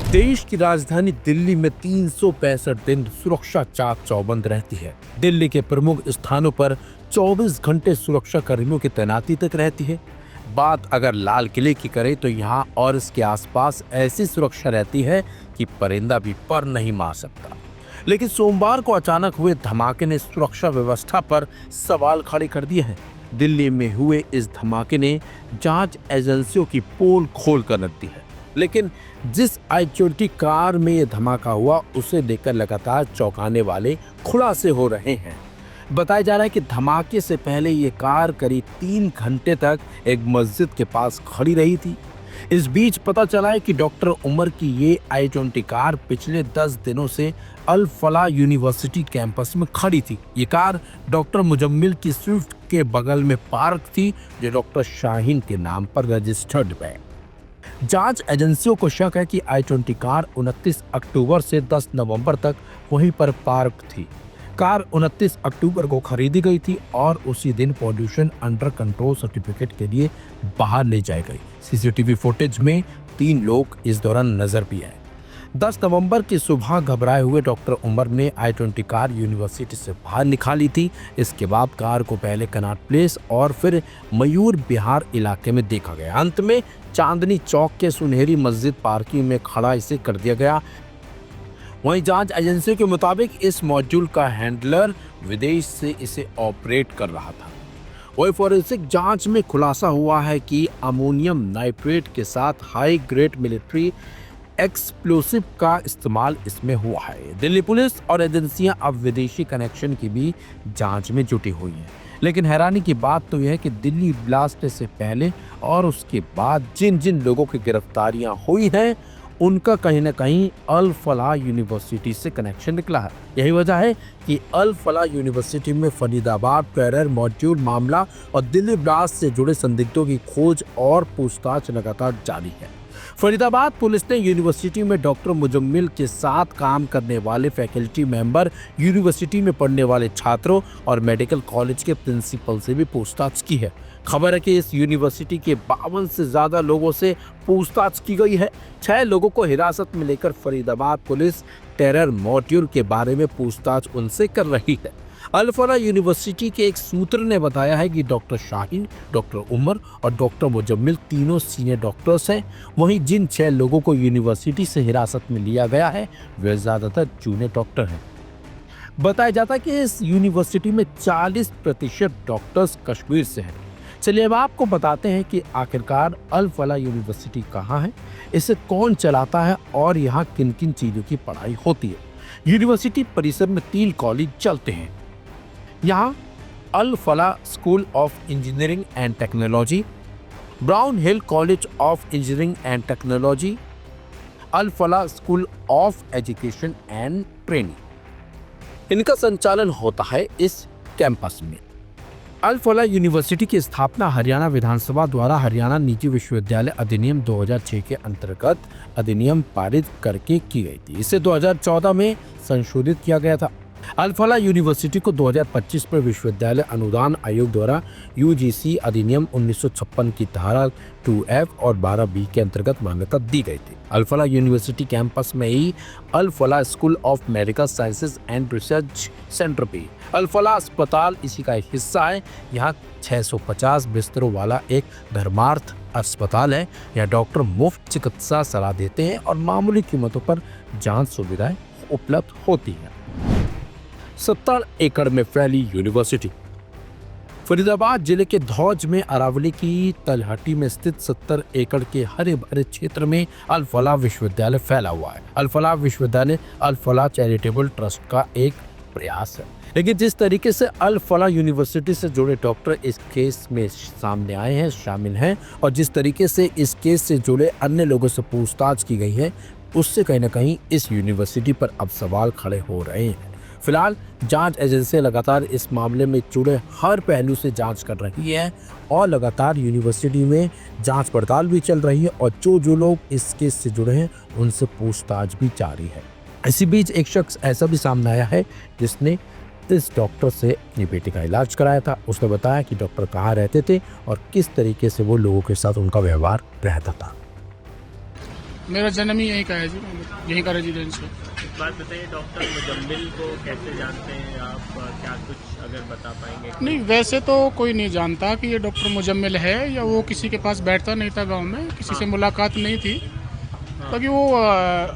देश की राजधानी दिल्ली में 365 दिन सुरक्षा चाक चौबंद रहती है। दिल्ली के प्रमुख स्थानों पर 24 घंटे सुरक्षा कर्मियों की तैनाती तक रहती है। बात अगर लाल किले की करें तो यहाँ और इसके आसपास ऐसी सुरक्षा रहती है कि परिंदा भी पर नहीं मार सकता। लेकिन सोमवार को अचानक हुए धमाके ने सुरक्षा व्यवस्था पर सवाल खड़े कर दिए हैं। दिल्ली में हुए इस धमाके ने जांच एजेंसियों की पोल खोल कर रख दी है। लेकिन जिस i20 कार में यह धमाका हुआ उसे लेकर लगातार चौंकाने वाले खुलासे हो रहे हैं। बताया जा रहा है कि धमाके से पहले ये कार करीब 3 घंटे तक एक मस्जिद के पास खड़ी रही थी। इस बीच पता चला है कि डॉक्टर उमर की ये i20 कार पिछले 10 दिनों से अल फलाह यूनिवर्सिटी कैंपस में खड़ी थी। ये कार डॉक्टर मुजम्मिल की स्विफ्ट के बगल में पार्क थी, जो डॉक्टर शाहीन के नाम पर रजिस्टर्ड है। जांच एजेंसियों को शक है कि i20 कार 29 अक्टूबर से 10 नवंबर तक वहीं पर पार्क थी। कार 29 अक्टूबर को खरीदी गई थी और उसी दिन पॉल्यूशन अंडर कंट्रोल सर्टिफिकेट के लिए बाहर ले जाई गई। सीसीटीवी फुटेज में 3 लोग इस दौरान नजर भी आए। 10 नवंबर की सुबह घबराए हुए डॉक्टर उमर ने i20 कार यूनिवर्सिटी से बाहर निकाली थी। इसके बाद कार को पहले कनॉट प्लेस और फिर मयूर बिहार इलाके में देखा गया। अंत में चांदनी चौक के सुनहरी मस्जिद पार्किंग में खड़ा इसे कर दिया गया। वहीं जांच एजेंसी के मुताबिक इस मॉड्यूल का हैंडलर विदेश से इसे ऑपरेट कर रहा था। वही फॉरेंसिक जांच में खुलासा हुआ है कि अमोनियम नाइट्रेट के साथ हाई ग्रेड मिलिट्री एक्सप्लोसिव का इस्तेमाल इसमें हुआ है। दिल्ली पुलिस और एजेंसियां अब विदेशी कनेक्शन की भी जांच में जुटी हुई हैं। लेकिन हैरानी की बात तो यह है कि दिल्ली ब्लास्ट से पहले और उसके बाद जिन जिन लोगों की गिरफ्तारियां हुई हैं उनका कहीं ना कहीं अल फलाह यूनिवर्सिटी से कनेक्शन निकला है। यही वजह है कि अल फलाह यूनिवर्सिटी में फरीदाबाद टेरर मॉड्यूल मामला और दिल्ली ब्लास्ट से जुड़े संदिग्धों की खोज और पूछताछ लगातार जारी है। फरीदाबाद पुलिस ने यूनिवर्सिटी में डॉक्टर मुजम्मिल के साथ काम करने वाले फैकल्टी मेंबर, यूनिवर्सिटी में पढ़ने वाले छात्रों और मेडिकल कॉलेज के प्रिंसिपल से भी पूछताछ की है। खबर है कि इस यूनिवर्सिटी के 52 से ज्यादा लोगों से पूछताछ की गई है। 6 लोगों को हिरासत में लेकर फरीदाबाद पुलिस टेरर मॉड्यूल के बारे में पूछताछ उनसे कर रही है। अल फलाह यूनिवर्सिटी के एक सूत्र ने बताया है कि डॉक्टर शाहीन, डॉक्टर उमर और डॉक्टर मुजम्मिल तीनों सीनियर डॉक्टर्स हैं। वहीं जिन 6 लोगों को यूनिवर्सिटी से हिरासत में लिया गया है वे ज्यादातर जूनियर डॉक्टर हैं। बताया जाता है कि इस यूनिवर्सिटी में 40% डॉक्टर्स कश्मीर से हैं। चलिए अब आपको बताते हैं कि आखिरकार अल फलाह यूनिवर्सिटी कहाँ है, इसे कौन चलाता है और यहाँ किन किन चीज़ों की पढ़ाई होती है। यूनिवर्सिटी परिसर में 3 कॉलेज चलते हैं। यहाँ Al Falah School of Engineering and Technology, Brown Hill College of Engineering and Technology, Al Falah School of Education and Training. इनका संचालन होता है इस कैंपस में। अल फलाह यूनिवर्सिटी की स्थापना हरियाणा विधानसभा द्वारा हरियाणा निजी विश्वविद्यालय अधिनियम 2006 के अंतर्गत अधिनियम पारित करके की गई थी। इसे 2014 में संशोधित किया गया था। अल फलाह यूनिवर्सिटी को 2025 पर विश्वविद्यालय अनुदान आयोग द्वारा यूजीसी अधिनियम 1956 की धारा 2F और 12B के अंतर्गत मान्यता दी गई थी। अल फलाह यूनिवर्सिटी कैंपस में ही Al Falah School of Medical Sciences and Research Centre भी। अल फलाह अस्पताल इसी का एक हिस्सा है। यहाँ 650 बिस्तरों वाला एक धर्मार्थ अस्पताल है। यहाँ डॉक्टर मुफ्त चिकित्सा सलाह देते हैं और मामूली कीमतों पर जांच सुविधाएं उपलब्ध होती हैं। 70 एकड़ में फैली यूनिवर्सिटी। फरीदाबाद जिले के धौज में अरावली की तलहटी में स्थित 70 एकड़ के हरे भरे क्षेत्र में अल फलाह विश्वविद्यालय फैला हुआ है। अल फलाह विश्वविद्यालय अल फलाह चैरिटेबल ट्रस्ट का एक प्रयास है। लेकिन जिस तरीके से अल फलाह यूनिवर्सिटी से जुड़े डॉक्टर इस केस में सामने आए हैं, शामिल हैं, और जिस तरीके से इस केस से जुड़े अन्य लोगों से पूछताछ की गई है, उससे कहीं ना कहीं इस यूनिवर्सिटी पर अब सवाल खड़े हो रहे हैं। फिलहाल जांच एजेंसी लगातार इस मामले में जुड़े हर पहलू से जांच कर रही है और लगातार यूनिवर्सिटी में जांच पड़ताल भी चल रही है और जो लोग इस केस से जुड़े हैं उनसे पूछताछ भी जारी है। इसी बीच एक शख्स ऐसा भी सामने आया है जिसने इस डॉक्टर से अपनी बेटी का इलाज कराया था। उसने बताया कि डॉक्टर कहाँ रहते थे और किस तरीके से वो लोगों के साथ उनका व्यवहार रहता था। मेरा जन्म ही यहीं का है जी, यहीं का रेजिडेंस है। एक बात बताइए, डॉक्टर मुजम्मिल को कैसे जानते हैं आप? क्या कुछ अगर बता पाएंगे? नहीं, वैसे तो कोई नहीं जानता कि ये डॉक्टर मुजम्मिल है, या वो किसी के पास बैठता नहीं था गांव में, किसी से मुलाकात नहीं थी, क्योंकि वो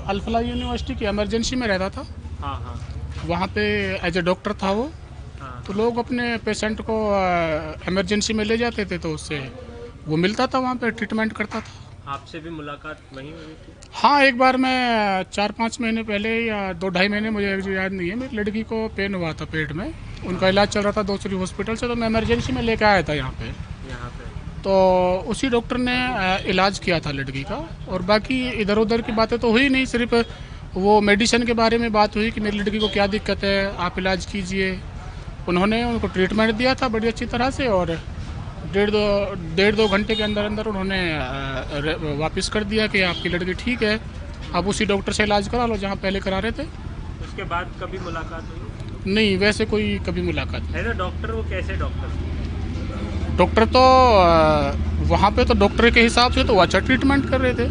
अल-फलाह यूनिवर्सिटी की इमरजेंसी में रहता था। हाँ हाँ वहाँ पे एज ए डॉक्टर था वो। हाँ। तो लोग अपने पेशेंट को इमरजेंसी में ले जाते थे, तो उससे वो मिलता था, वहाँ पे ट्रीटमेंट करता था। आपसे भी मुलाकात वहीं हुई थी? हाँ, एक बार मैं 4-5 महीने पहले या 2-2.5 महीने, मुझे याद नहीं है, मेरी लड़की को पेन हुआ था पेट में, उनका इलाज चल रहा था दूसरी हॉस्पिटल से, तो मैं इमरजेंसी में लेके आया था यहाँ पे। तो उसी डॉक्टर ने इलाज किया था लड़की का, और बाकी इधर उधर की बातें तो हुई नहीं, सिर्फ वो मेडिसिन के बारे में बात हुई कि मेरी लड़की को क्या दिक्कत है, आप इलाज कीजिए। उन्होंने उनको ट्रीटमेंट दिया था बड़ी अच्छी तरह से, और डेढ़ दो घंटे के अंदर अंदर उन्होंने वापस कर दिया कि आपकी लड़की ठीक है, आप उसी डॉक्टर से इलाज करा लो जहाँ पहले करा रहे थे। उसके बाद कभी मुलाकात हुई? नहीं, वैसे कोई कभी मुलाकात नहीं। है ना डॉक्टर, वो कैसे डॉक्टर? डॉक्टर तो वहाँ पे तो डॉक्टर के हिसाब से तो वो अच्छा ट्रीटमेंट कर रहे थे।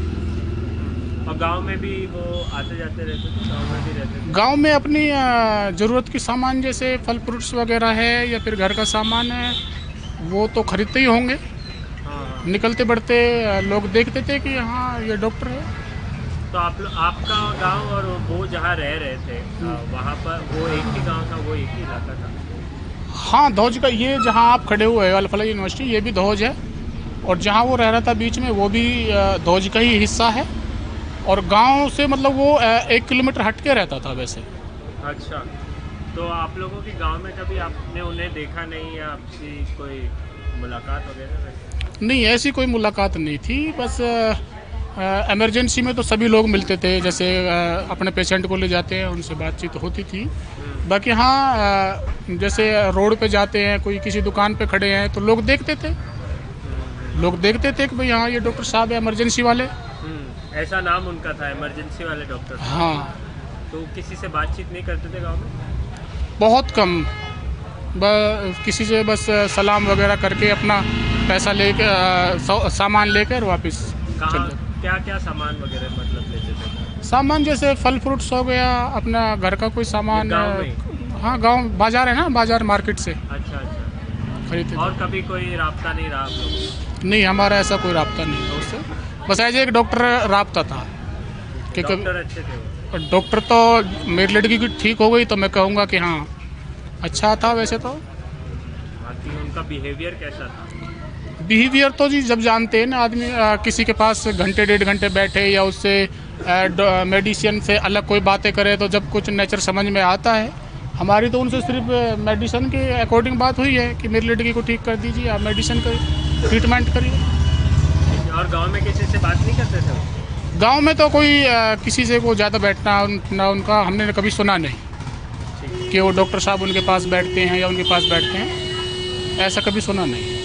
और गांव में भी वो आते जाते रहते थे? गांव में भी रहते थे? गांव में अपनी ज़रूरत की सामान जैसे फल फ्रूट्स वगैरह है, या फिर घर का सामान है, वो तो खरीदते ही होंगे। हाँ। निकलते बढ़ते लोग देखते थे कि हाँ ये डॉक्टर है। तो आपका गांव और वो जहाँ रह रहे थे वहाँ पर वो एक ही गांव था, वो एक ही इलाका था? हाँ, धौज का, ये जहाँ आप खड़े हुए हैं अल-फलाह यूनिवर्सिटी, ये भी धौज है, और जहाँ वो रह रहा था बीच में, वो भी धौज का ही हिस्सा है, और गांव से मतलब वो 1 किलोमीटर हट के रहता था वैसे। अच्छा, तो आप लोगों के गांव में कभी आपने उन्हें देखा नहीं, या आपसी कोई मुलाकात वगैरह? नहीं, ऐसी कोई मुलाकात नहीं थी, बस इमरजेंसी में तो सभी लोग मिलते थे, जैसे अपने पेशेंट को ले जाते हैं, उनसे बातचीत होती थी। बाकी हाँ, जैसे रोड पे जाते हैं, कोई किसी दुकान पे खड़े हैं, तो लोग देखते थे कि भाई हाँ ये डॉक्टर साहब है इमरजेंसी वाले। ऐसा नाम उनका था, इमरजेंसी वाले डॉक्टर? हाँ। तो किसी से बातचीत नहीं करते थे गांव में? बहुत कम, किसी से बस सलाम वगैरह करके अपना पैसा लेके सामान लेकर वापस चल जाते। क्या क्या सामान वगैरह मतलब लेते थे? सामान जैसे फल फ्रूट्स हो गया, अपना घर का कोई सामान। गांव में? हाँ, गांव बाजार है ना, बाजार मार्केट से अच्छा, खरीदते थे। और कभी कोई राब्ता नहीं रहा आप लोगों? नहीं, हमारा ऐसा कोई राब्ता नहीं था उससे, बस एज एक डॉक्टर राब्ता था कि डॉक्टर अच्छे थे वो? डॉक्टर तो मेरी लड़की की ठीक हो गई तो मैं कहूँगा कि हाँ अच्छा था वैसे तो। बाकी उनका बिहेवियर कैसा था? बिहेवियर तो जी जब जानते हैं ना आदमी, किसी के पास घंटे 1.5 घंटे बैठे या उससे मेडिसिन से अलग कोई बातें करे, तो जब कुछ नेचर समझ में आता है। हमारी तो उनसे सिर्फ मेडिसिन के अकॉर्डिंग बात हुई है कि मेरी लड़की को ठीक कर दीजिए, आप मेडिसिन का ट्रीटमेंट करिए। और गांव में किसी से बात नहीं करते थे वो? गांव में तो कोई किसी से को ज़्यादा बैठना ना उनका हमने कभी सुना नहीं कि वो डॉक्टर साहब उनके पास बैठते हैं या उनके पास बैठते हैं, ऐसा कभी सुना नहीं।